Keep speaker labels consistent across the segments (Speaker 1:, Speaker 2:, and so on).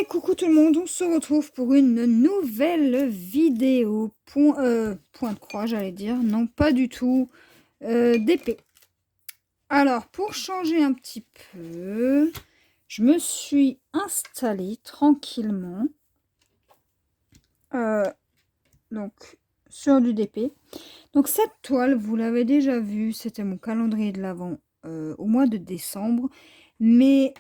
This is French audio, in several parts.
Speaker 1: Coucou tout le monde, on se retrouve pour une nouvelle vidéo. Point de croix, j'allais dire. Non, pas du tout. D'épée. Alors, pour changer un petit peu, je me suis installée tranquillement. Donc, sur du DP. Donc, cette toile, vous l'avez déjà vue, c'était mon calendrier de l'Avent au mois de décembre. Mais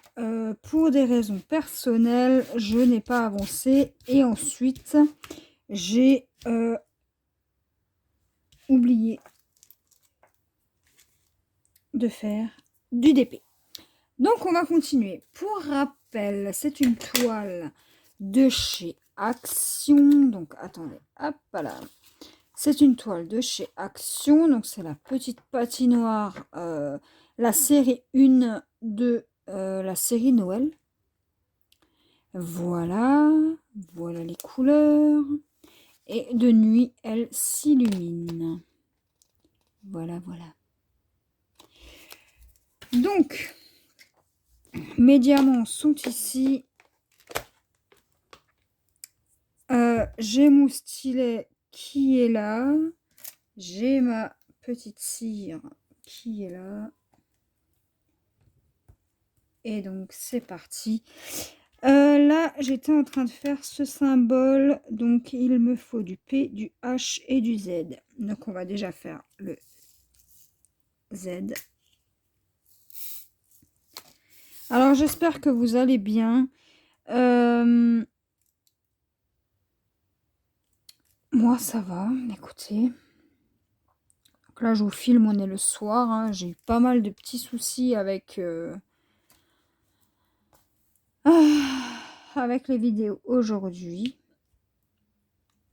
Speaker 1: pour des raisons personnelles, je n'ai pas avancé. Et ensuite, j'ai oublié de faire du DP. Donc, on va continuer. Pour rappel, c'est une toile de chez Action. Donc, attendez, hop là. C'est une toile de chez Action. Donc, c'est la petite patinoire, la série 1 de la série Noël. Voilà, voilà les couleurs. Et de nuit, elle s'illumine. Voilà, voilà. Donc, mes diamants sont ici. J'ai mon stylet qui est là. J'ai ma petite cire qui est là. Et donc, c'est parti. Là, j'étais en train de faire ce symbole. Donc, il me faut du P, du H et du Z. Donc, on va déjà faire le Z. Alors, j'espère que vous allez bien. Moi, ça va. Écoutez. Donc là, je vous filme, on est le soir. Hein. J'ai eu pas mal de petits soucis avec... avec les vidéos aujourd'hui.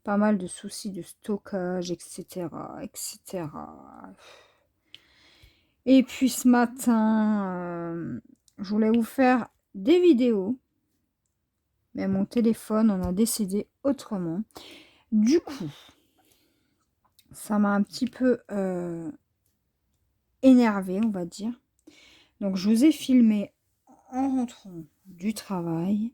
Speaker 1: Pas mal de soucis de stockage, etc. etc. Et puis ce matin, je voulais vous faire des vidéos. Mais mon téléphone en a décidé autrement. Du coup, ça m'a un petit peu énervé, on va dire. Donc je vous ai filmé en rentrant du travail.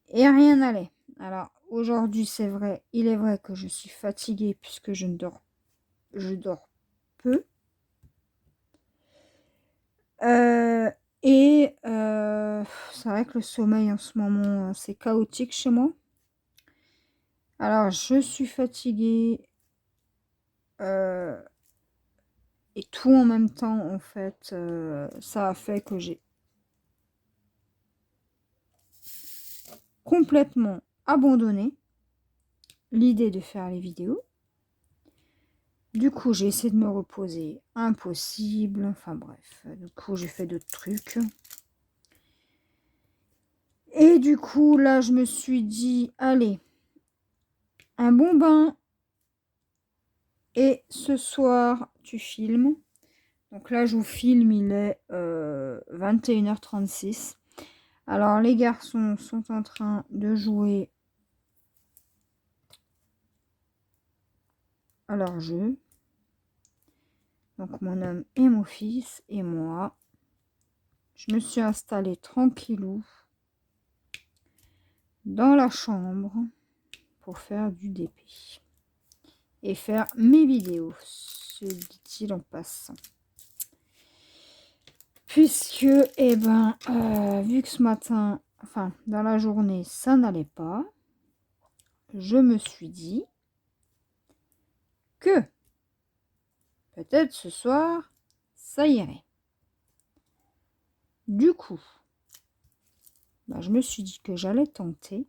Speaker 1: Et rien n'allait. Alors aujourd'hui, c'est vrai, il est vrai que je suis fatiguée puisque je dors peu. C'est vrai que le sommeil en ce moment, c'est chaotique chez moi. Alors je suis fatiguée et tout en même temps, en fait, ça a fait que j'ai complètement abandonné l'idée de faire les vidéos. Du coup, j'ai essayé de me reposer. Impossible. Enfin bref. Du coup, j'ai fait d'autres trucs. Et du coup, là, je me suis dit, allez, un bon bain. Et ce soir, tu filmes. Donc là, je vous filme, il est 21h36. Alors, les garçons sont en train de jouer à leur jeu. Donc, mon homme et mon fils et moi. Je me suis installée tranquillou dans la chambre pour faire du DP. Et faire mes vidéos, se dit-il en passant. Puisque, eh ben, vu que ce matin, enfin, dans la journée, ça n'allait pas, je me suis dit que peut-être ce soir, ça irait. Du coup, bah, je me suis dit que j'allais tenter.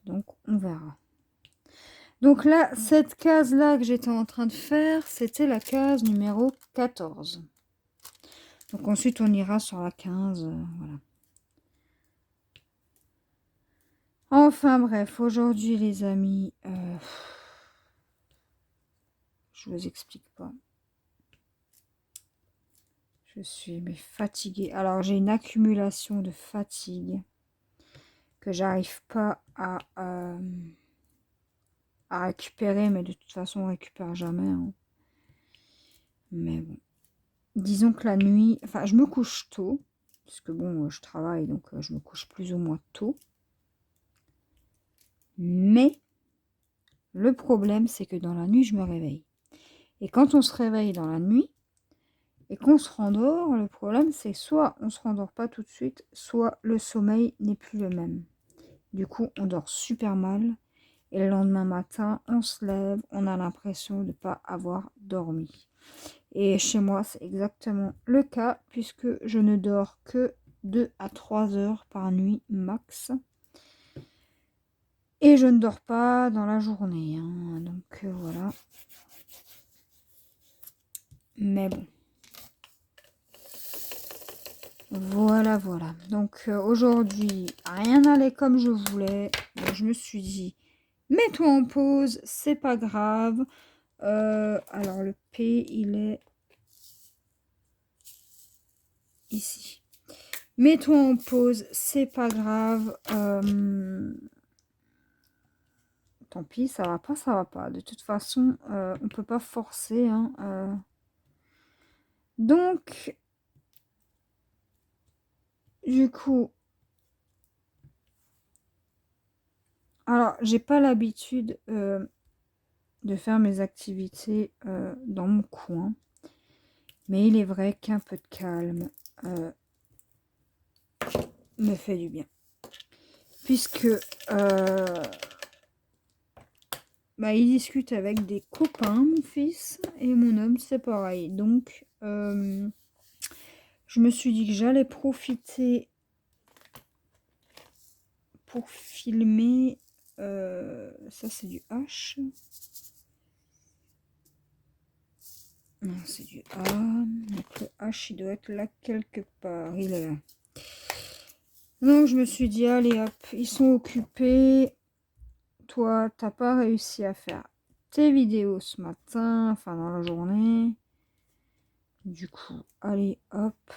Speaker 1: Donc, on verra. Donc là, cette case-là que j'étais en train de faire, c'était la case numéro 14. Donc ensuite, on ira sur la 15, voilà. Enfin bref, aujourd'hui les amis, je vous explique pas. Je suis fatiguée. Alors j'ai une accumulation de fatigue que j'arrive pas à récupérer, mais de toute façon on récupère jamais. Hein. Mais bon, disons que la nuit, enfin je me couche tôt parce que bon, je travaille, donc je me couche plus ou moins tôt. Mais le problème, c'est que dans la nuit, je me réveille. Et quand on se réveille dans la nuit et qu'on se rendort, le problème, c'est soit on se rendort pas tout de suite, soit le sommeil n'est plus le même. Du coup, on dort super mal. Et le lendemain matin, on se lève, on a l'impression de ne pas avoir dormi. Et chez moi, c'est exactement le cas, puisque je ne dors que 2 à 3 heures par nuit max. Et je ne dors pas dans la journée. Hein. Donc voilà. Mais bon. Voilà, voilà. Donc aujourd'hui, rien n'allait comme je voulais. Donc, je me suis dit, mets-toi en pause, c'est pas grave. Alors le P, il est ici. Mets-toi en pause, c'est pas grave. Tant pis, ça va pas, ça va pas. De toute façon, on peut pas forcer. Hein, Donc, du coup, alors j'ai pas l'habitude de faire mes activités dans mon coin. Mais il est vrai qu'un peu de calme me fait du bien. Puisque il discute avec des copains, mon fils, et mon homme, c'est pareil. Donc, je me suis dit que j'allais profiter pour filmer. Ça, c'est du H. Non, c'est du A. Donc, le H, il doit être là quelque part. Il est là. Donc, je me suis dit, allez hop, ils sont occupés. Toi, t'as pas réussi à faire tes vidéos ce matin, enfin dans la journée. Du coup, allez hop,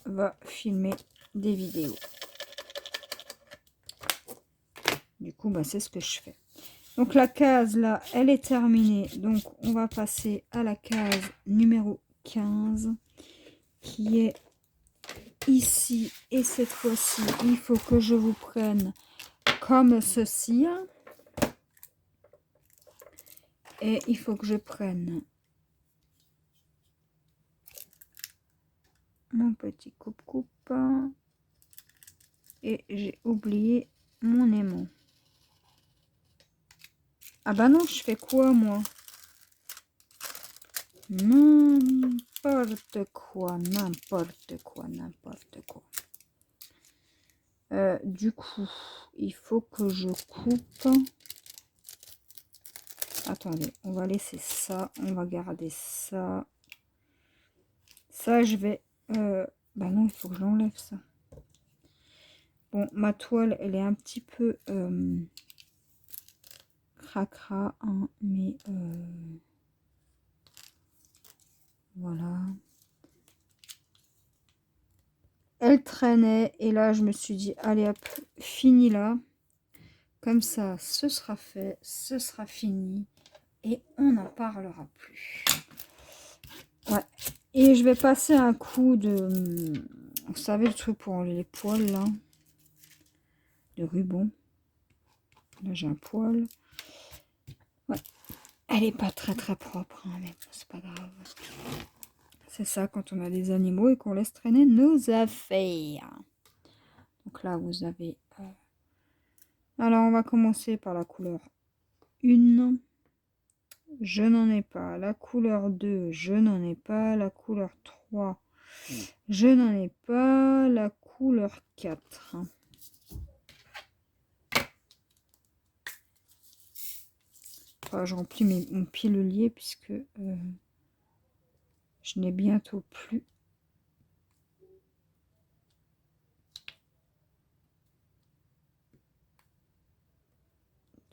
Speaker 1: va filmer des vidéos. Du coup, c'est ce que je fais. Donc la case là, elle est terminée. Donc on va passer à la case numéro 15 qui est ici. Et cette fois-ci, il faut que je vous prenne comme ceci. Et il faut que je prenne mon petit coupe-coupe. Et j'ai oublié mon aimant. Ah bah non, je fais quoi moi? N'importe quoi, n'importe quoi, n'importe quoi. Du coup, il faut que je coupe. Attendez, on va laisser ça. On va garder ça. Ça, je vais... bah non, il faut que j'enlève ça. Bon, ma toile, elle est un petit peu... cracra, hein, mais... voilà. Elle traînait et là je me suis dit allez hop, fini là. Comme ça, ce sera fait, ce sera fini et on n'en parlera plus. Ouais. Et je vais passer un coup de... Vous savez le truc pour enlever les poils là. De ruban. Là j'ai un poil. Ouais. Elle est pas très très propre, hein, mais bon, c'est pas grave. C'est ça quand on a des animaux et qu'on laisse traîner nos affaires. Donc là vous avez... Alors on va commencer par la couleur 1. Je n'en ai pas. La couleur 2, je n'en ai pas. La couleur 3, je n'en ai pas. La couleur 4. Enfin, je remplis mon pilelier puisque je n'ai bientôt plus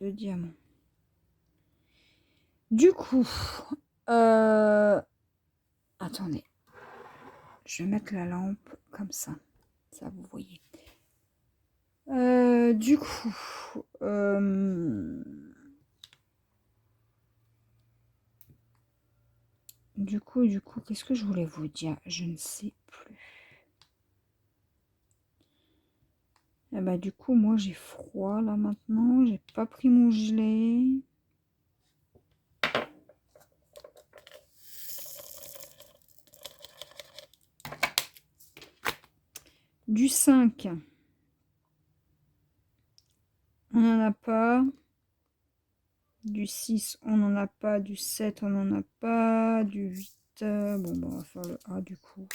Speaker 1: de diamants. Du coup, attendez. Je vais mettre la lampe comme ça. Ça, vous voyez. Du coup, qu'est-ce que je voulais vous dire? Je ne sais plus. Et bah du coup, moi j'ai froid là maintenant. J'ai pas pris mon gilet. Du 5. On n'en a pas. Du 6, on n'en a pas. Du 7, on n'en a pas. Du 8. Bon, bah, on va faire le A du coup.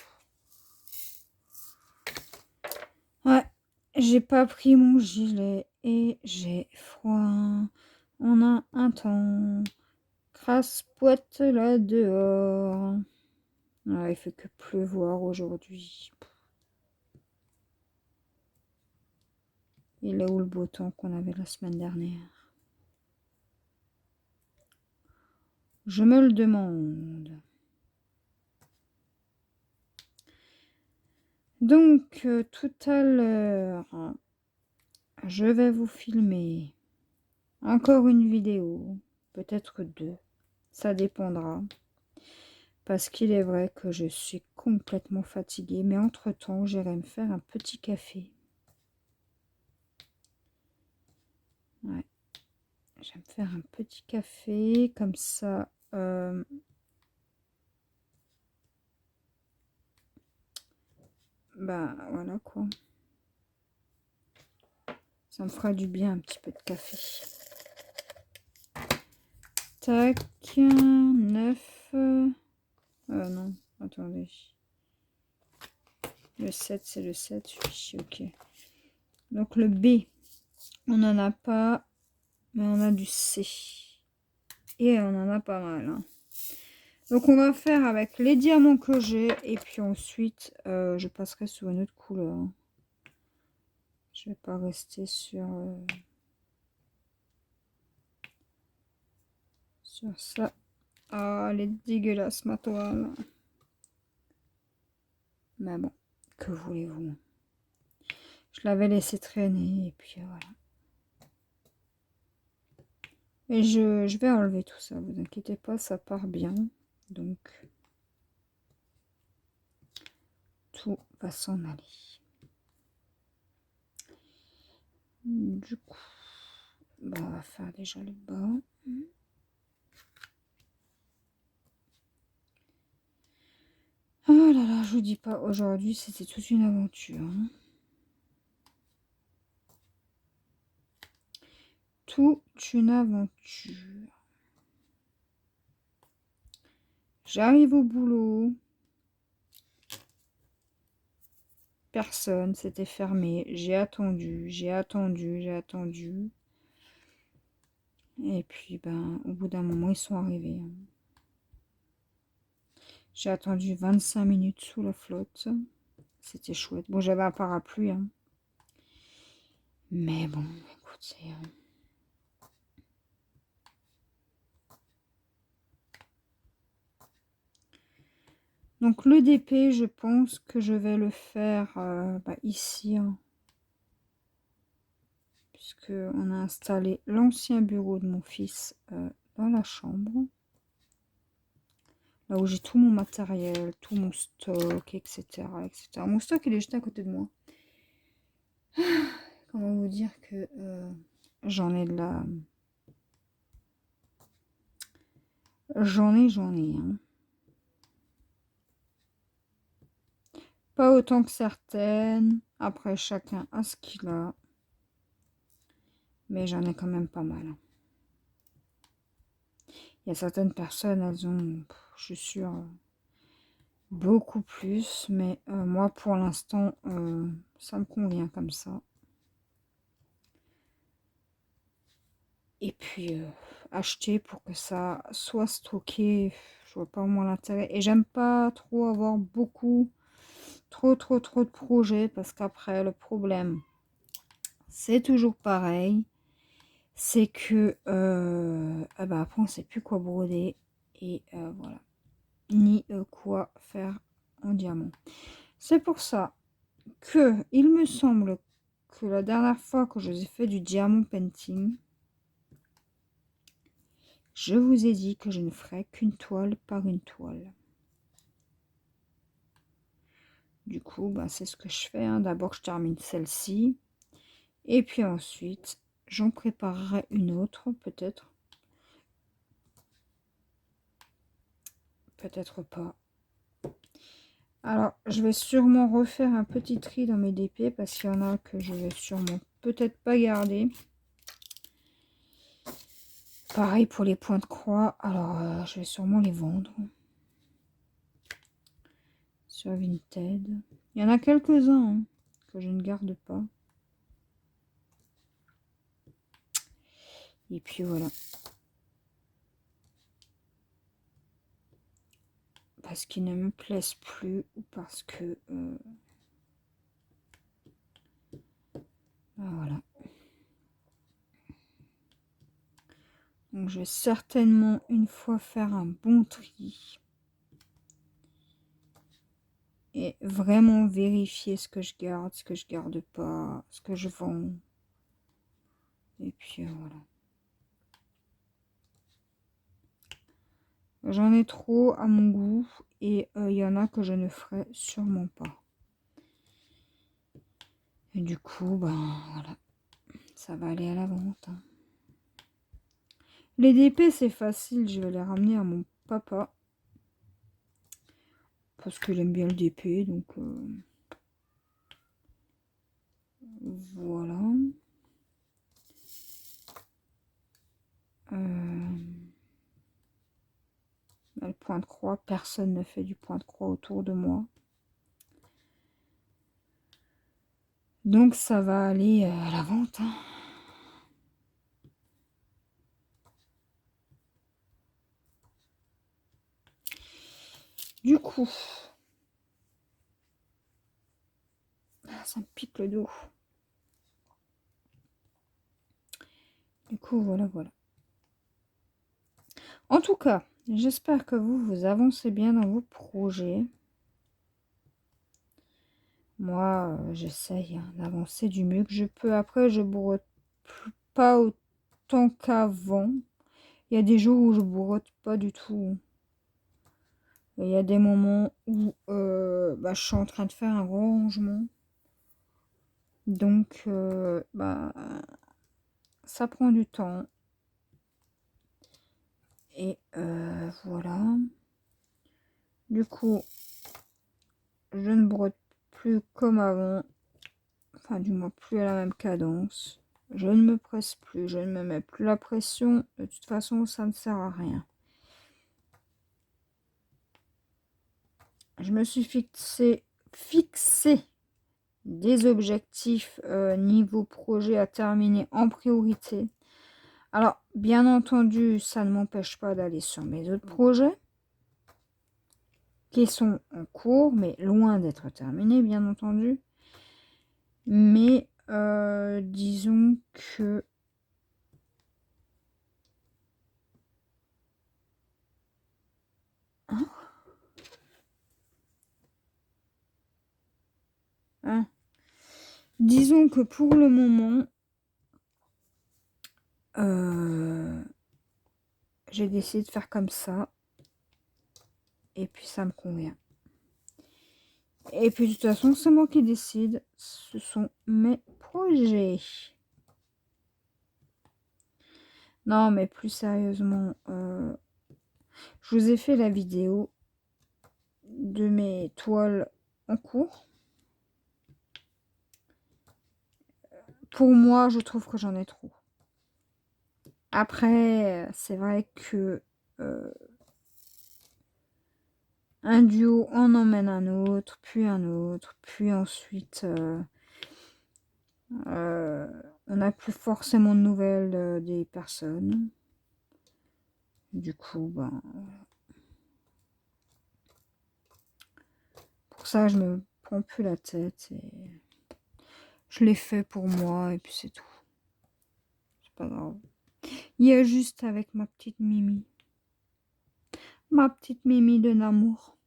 Speaker 1: Ouais, j'ai pas pris mon gilet et j'ai froid. On a un temps. Crasse-poite là dehors. Ouais, il fait que pleuvoir aujourd'hui. Il est où le beau temps qu'on avait la semaine dernière? Je me le demande. Donc, tout à l'heure, je vais vous filmer encore une vidéo, peut-être 2, ça dépendra. Parce qu'il est vrai que je suis complètement fatiguée, mais entre-temps, j'irai me faire un petit café. Ouais, je vais me faire un petit café, comme ça... bah, voilà quoi. Ça me fera du bien, un petit peu de café. Tac, 9... non, attendez. Le 7, c'est le 7, ok. Donc le B, on n'en a pas, mais on a du C. Et on en a pas mal. Hein. Donc on va faire avec les diamants que j'ai. Et puis ensuite, je passerai sur une autre couleur. Je vais pas rester sur ça. Ah, elle est dégueulasse ma toile. Mais bon, que voulez-vous? Je l'avais laissé traîner et puis voilà. Et je vais enlever tout ça, vous inquiétez pas, ça part bien. Donc, tout va s'en aller. Du coup, bah, on va faire déjà le bas. Oh là là, je vous dis pas, aujourd'hui, c'était toute une aventure. Hein. Toute une aventure. J'arrive au boulot. Personne, c'était fermé. J'ai attendu, j'ai attendu, j'ai attendu. Et puis, ben, au bout d'un moment, ils sont arrivés. Hein. J'ai attendu 25 minutes sous la flotte. C'était chouette. Bon, j'avais un parapluie. Hein. Mais bon, écoutez... Donc le DP, je pense que je vais le faire ici. Hein, puisque on a installé l'ancien bureau de mon fils dans la chambre. Là où j'ai tout mon matériel, tout mon stock, etc., etc. Mon stock, il est juste à côté de moi. Comment vous dire que j'en ai de la... J'en ai. Hein. Pas autant que certaines. Après, chacun a ce qu'il a. Mais j'en ai quand même pas mal. Il y a certaines personnes, elles ont, je suis sûre, beaucoup plus. Mais moi, pour l'instant, ça me convient comme ça. Et puis, acheter pour que ça soit stocké, je vois pas au moins l'intérêt. Et j'aime pas trop avoir beaucoup, trop de projets. Parce qu'après, le problème, c'est toujours pareil. C'est que, après, on sait plus quoi broder. Et voilà. Ni quoi faire en diamant. C'est pour ça que il me semble que la dernière fois que je vous ai fait du diamant painting, je vous ai dit que je ne ferais qu'une toile par une toile. Du coup, c'est ce que je fais. Hein. D'abord, je termine celle-ci. Et puis ensuite, j'en préparerai une autre, peut-être. Peut-être pas. Alors, je vais sûrement refaire un petit tri dans mes DP parce qu'il y en a que je vais sûrement peut-être pas garder. Pareil pour les points de croix. Alors, je vais sûrement les vendre. Sur Vinted. Il y en a quelques-uns hein, que je ne garde pas. Et puis voilà. Parce qu'ils ne me plaisent plus ou parce que... voilà. Donc je vais certainement une fois faire un bon tri. Et vraiment vérifier ce que je garde, ce que je garde pas, ce que je vends. Et puis voilà. J'en ai trop à mon goût et il y en a que je ne ferai sûrement pas. Et du coup, ben voilà, ça va aller à la vente. Hein. Les DP, c'est facile, je vais les ramener à mon papa. Parce qu'il aime bien le DP, donc voilà. Le point de croix, personne ne fait du point de croix autour de moi. Donc ça va aller à la vente. Hein. Du coup, ça me pique le dos. Du coup, voilà. En tout cas, j'espère que vous avancez bien dans vos projets. Moi, j'essaye hein, d'avancer du mieux que je peux. Après, je bourre pas autant qu'avant. Il y a des jours où je bourrote pas du tout. Il y a des moments où je suis en train de faire un rangement. Donc, ça prend du temps. Et voilà. Du coup, je ne brode plus comme avant. Enfin, du moins, plus à la même cadence. Je ne me presse plus. Je ne me mets plus la pression. De toute façon, ça ne sert à rien. Je me suis fixé des objectifs niveau projet à terminer en priorité. Alors, bien entendu, ça ne m'empêche pas d'aller sur mes autres projets qui sont en cours, mais loin d'être terminés, bien entendu. Mais disons que... Hein disons que pour le moment, j'ai décidé de faire comme ça. Et puis ça me convient. Et puis de toute façon, c'est moi qui décide. Ce sont mes projets. Non, mais plus sérieusement, je vous ai fait la vidéo de mes toiles en cours. Pour moi, je trouve que j'en ai trop. Après, c'est vrai que un duo en emmène un autre, puis ensuite on n'a plus forcément de nouvelles des personnes. Du coup, ben, pour ça, je me prends plus la tête et je l'ai fait pour moi et puis c'est tout. C'est pas grave. Il y a juste avec ma petite Mimi. Ma petite Mimi de Namour.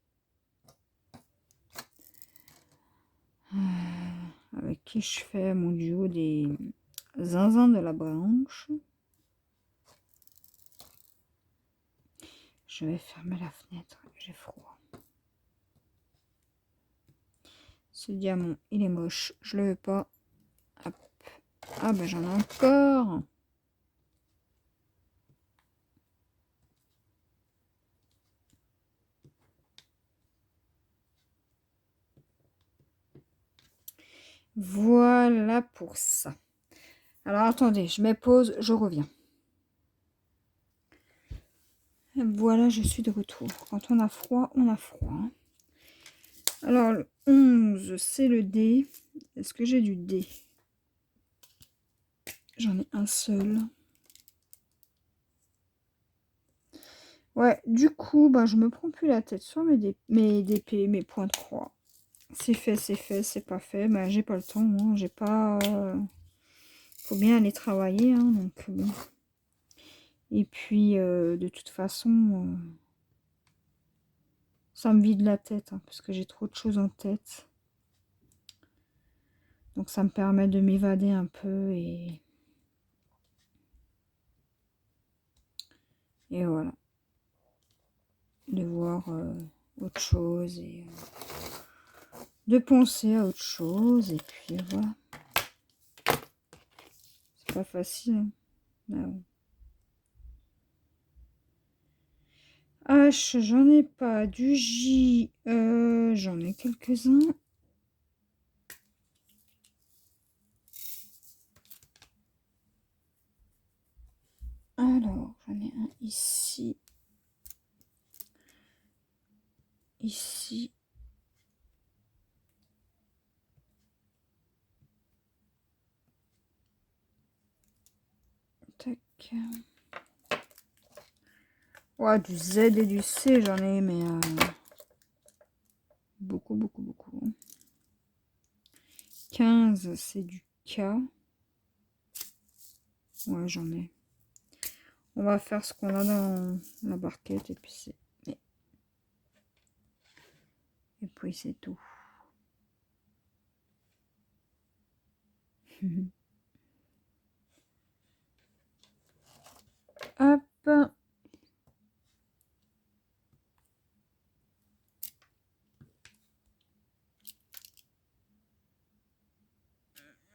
Speaker 1: Avec qui je fais mon duo des zinzins de la branche. Je vais fermer la fenêtre, j'ai froid. Ce diamant, il est moche, je le veux pas. Hop. Ah bah j'en ai encore. Voilà pour ça. Alors attendez, je mets pause, je reviens. Voilà, je suis de retour. Quand on a froid, on a froid. Alors le 11, c'est le D. Est-ce que j'ai du D? J'en ai un seul. Ouais, du coup, bah, je me prends plus la tête sur mes DP, mes points de croix. C'est fait, c'est pas fait. Bah, j'ai pas le temps, moi. J'ai pas... Faut bien aller travailler, hein, donc bon. Et puis, de toute façon, ça me vide la tête, hein, parce que j'ai trop de choses en tête. Donc ça me permet de m'évader un peu et voilà. De voir autre chose et de penser à autre chose. Et puis voilà. C'est pas facile. Hein. Ah ouais. H, j'en ai pas. Du J, j'en ai quelques-uns. Alors, j'en ai un ici. Ici. Tac. Ouais, du Z et du C, j'en ai, mais beaucoup, beaucoup, beaucoup. 15, c'est du K. Ouais, j'en ai. On va faire ce qu'on a dans la barquette et puis c'est... Et puis c'est tout. Hop. Ah,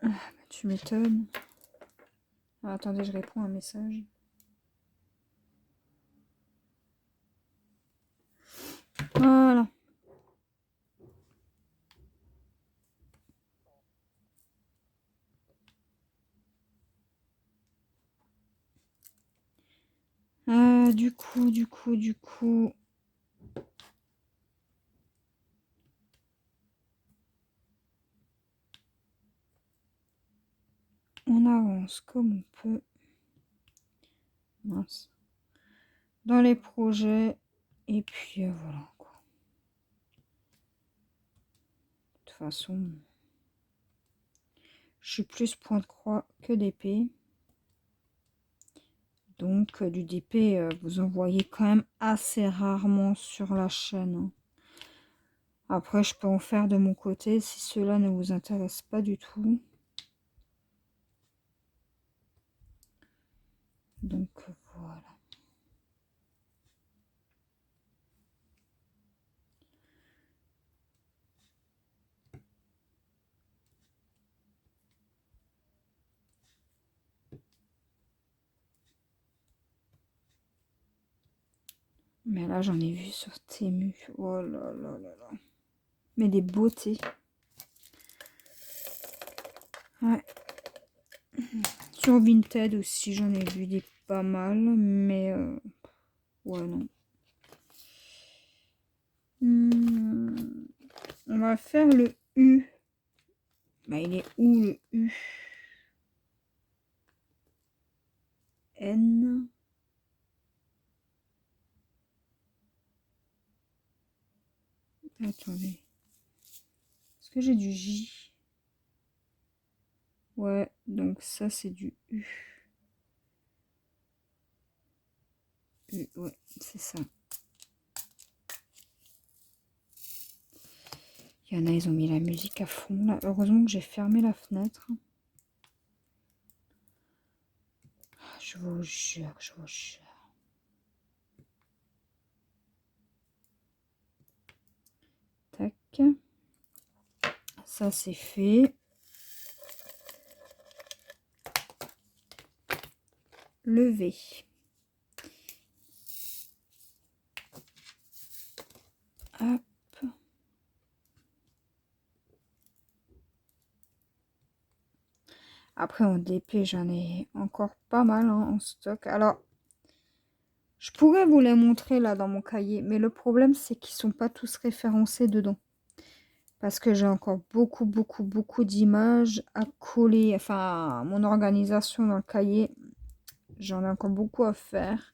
Speaker 1: bah, tu m'étonnes. Ah, attendez, je réponds à un message. Voilà. Du coup. On avance comme on peut. Mince. Dans les projets. Et puis voilà quoi. De toute façon, je suis plus point de croix que d'épée. Donc du DP, vous en voyez quand même assez rarement sur la chaîne. Hein. Après, je peux en faire de mon côté si cela ne vous intéresse pas du tout. Donc voilà. Mais là, j'en ai vu sur Temu. Oh là là là là. Mais des beautés. Ouais. Sur Vinted aussi, j'en ai vu des pas mal. Mais ouais, non. On va faire le U. Bah, il est où le U? N. Attendez. Est-ce que j'ai du J? Ouais, donc ça c'est du U. U, ouais, c'est ça. Il y en a, ils ont mis la musique à fond. Là. Heureusement que j'ai fermé la fenêtre. Je vous jure, je vous jure. Tac. Ça c'est fait. lever. Hop. Après, en DP, j'en ai encore pas mal hein, en stock. Alors, je pourrais vous les montrer là dans mon cahier, mais le problème, c'est qu'ils sont pas tous référencés dedans. Parce que j'ai encore beaucoup d'images à coller. Enfin, mon organisation dans le cahier, j'en ai encore beaucoup à faire.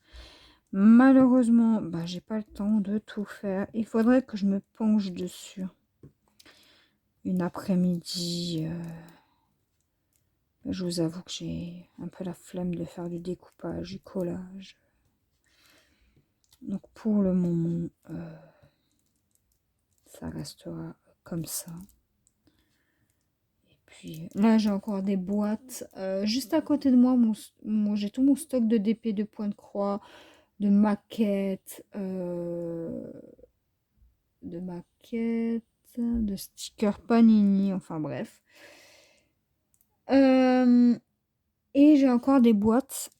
Speaker 1: Malheureusement, bah, j'ai pas le temps de tout faire. Il faudrait que je me penche dessus. Une après-midi. Je vous avoue que j'ai un peu la flemme de faire du découpage, du collage. Donc pour le moment, ça restera comme ça. Et puis là, j'ai encore des boîtes. Juste à côté de moi, j'ai tout mon stock de DP, de points de croix, de maquettes, de stickers Panini, enfin bref. Et j'ai encore des boîtes,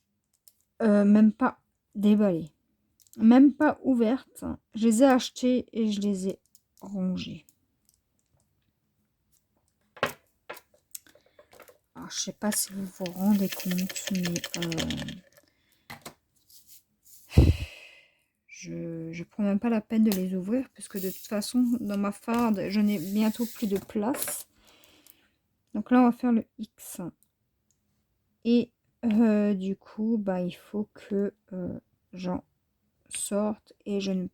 Speaker 1: même pas déballées, même pas ouvertes. Je les ai achetées et je les ai rangées. Alors, je sais pas si vous vous rendez compte, mais je prends même pas la peine de les ouvrir parce que de toute façon, dans ma farde, je n'ai bientôt plus de place. Donc là, on va faire le X. Et du coup, bah, il faut que j'en sorte et je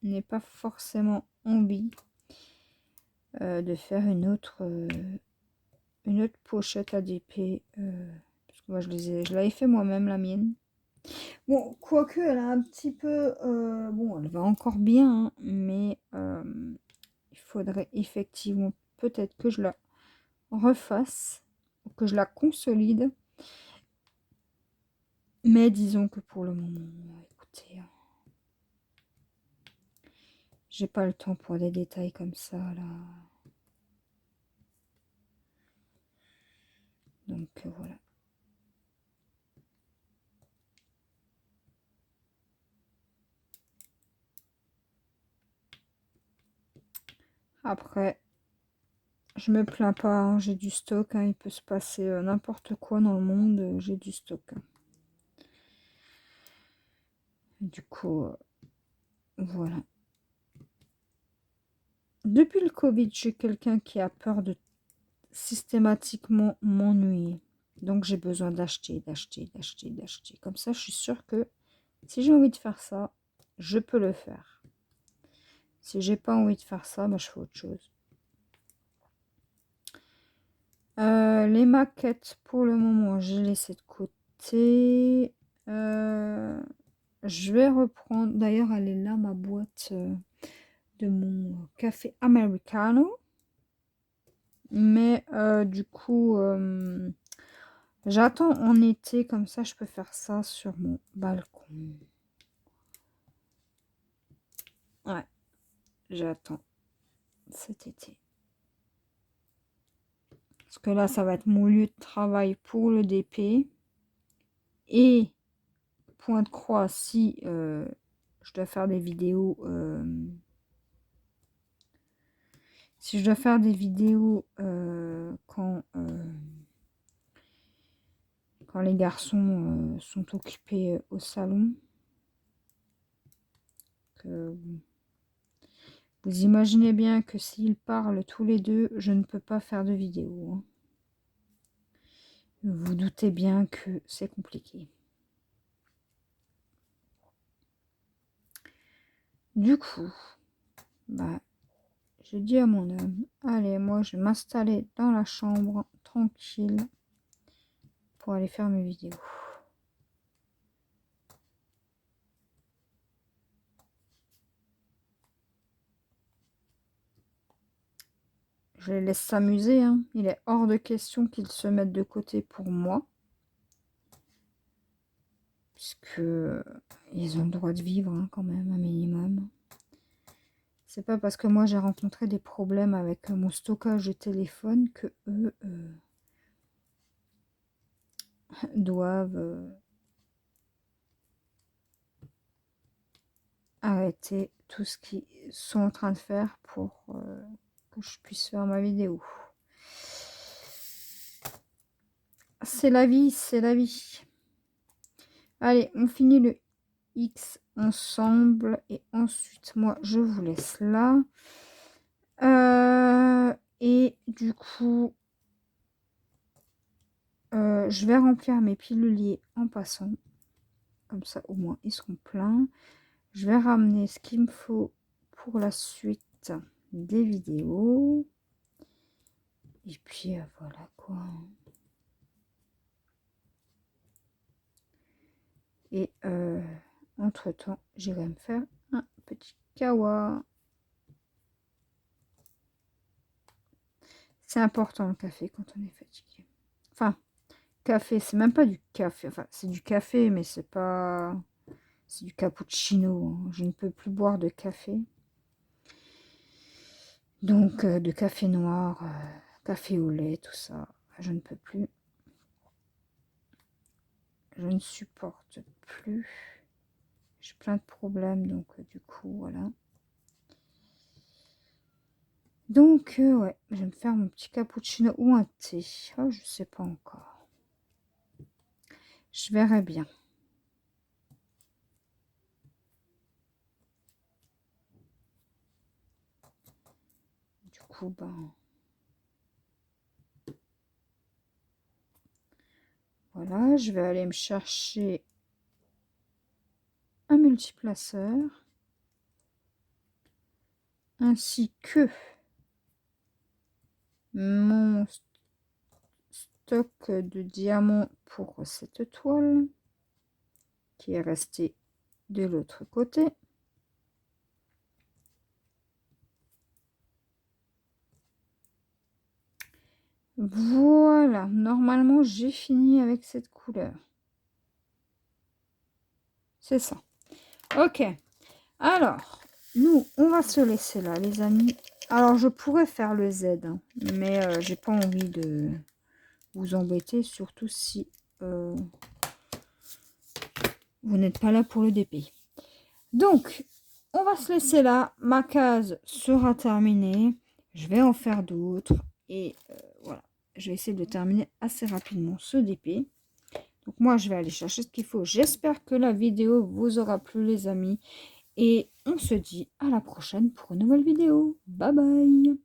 Speaker 1: n'ai pas forcément envie de faire une autre pochette ADP. Parce que moi, je l'avais fait moi-même, la mienne. Bon, quoique, elle a un petit peu... bon, elle va encore bien, hein, mais il faudrait effectivement peut-être que je la refasse, ou que je la consolide. Mais disons que pour le moment, écoutez, j'ai pas le temps pour des détails comme ça, là. Donc, voilà. Après, je me plains pas, hein, j'ai du stock, hein, il peut se passer n'importe quoi dans le monde, j'ai du stock. Hein. Du coup, voilà. Depuis le Covid, je suis quelqu'un qui a peur de systématiquement m'ennuyer. Donc j'ai besoin d'acheter. Comme ça, je suis sûre que si j'ai envie de faire ça, je peux le faire. Si j'ai pas envie de faire ça, bah, je fais autre chose. Les maquettes, pour le moment, j'ai laissé de côté. Je vais reprendre. D'ailleurs, elle est là, ma boîte de mon café americano. Mais du coup, j'attends en été, comme ça je peux faire ça sur mon balcon. Ouais, j'attends cet été. Parce que là, ça va être mon lieu de travail pour le DP. Et point de croix, si je dois faire des vidéos... si je dois faire des vidéos quand les garçons sont occupés au salon. Vous imaginez bien que s'ils parlent tous les deux, je ne peux pas faire de vidéo. Hein. Vous doutez bien que c'est compliqué. Du coup, bah, je dis à mon homme, allez, moi je vais m'installer dans la chambre tranquille pour aller faire mes vidéos. Je les laisse s'amuser. Hein. Il est hors de question qu'ils se mettent de côté pour moi. Puisque ils ont le droit de vivre hein, quand même, un minimum. C'est pas parce que moi j'ai rencontré des problèmes avec mon stockage de téléphone que eux doivent arrêter tout ce qu'ils sont en train de faire pour que je puisse faire ma vidéo. C'est la vie, c'est la vie. Allez, on finit le X ensemble et ensuite, moi, je vous laisse là. Et du coup, je vais remplir mes piluliers en passant. Comme ça, au moins, ils seront pleins. Je vais ramener ce qu'il me faut pour la suite des vidéos. Et puis, voilà quoi. Et entre-temps, j'irai me faire un petit kawa. C'est important le café quand on est fatigué. Enfin, café, c'est même pas du café. Enfin, c'est du café, mais c'est pas... C'est du cappuccino. Hein. Je ne peux plus boire de café. Donc, de café noir, café au lait, tout ça, je ne peux plus. Je ne supporte plus. J'ai plein de problèmes, donc du coup, voilà. Donc, ouais, je vais me faire mon petit cappuccino ou un thé. Oh, je sais pas encore. Je verrai bien. Du coup, ben... Voilà, je vais aller me chercher un multiplaceur. Ainsi que mon stock de diamants pour cette toile. Qui est resté de l'autre côté. Voilà, normalement j'ai fini avec cette couleur. C'est ça. Ok, alors, nous, on va se laisser là, les amis. Alors, je pourrais faire le Z, hein, mais j'ai pas envie de vous embêter, surtout si vous n'êtes pas là pour le DP. Donc, on va se laisser là. Ma case sera terminée. Je vais en faire d'autres. Et voilà. Je vais essayer de terminer assez rapidement ce DP. Donc, moi, je vais aller chercher ce qu'il faut. J'espère que la vidéo vous aura plu, les amis. Et on se dit à la prochaine pour une nouvelle vidéo. Bye bye!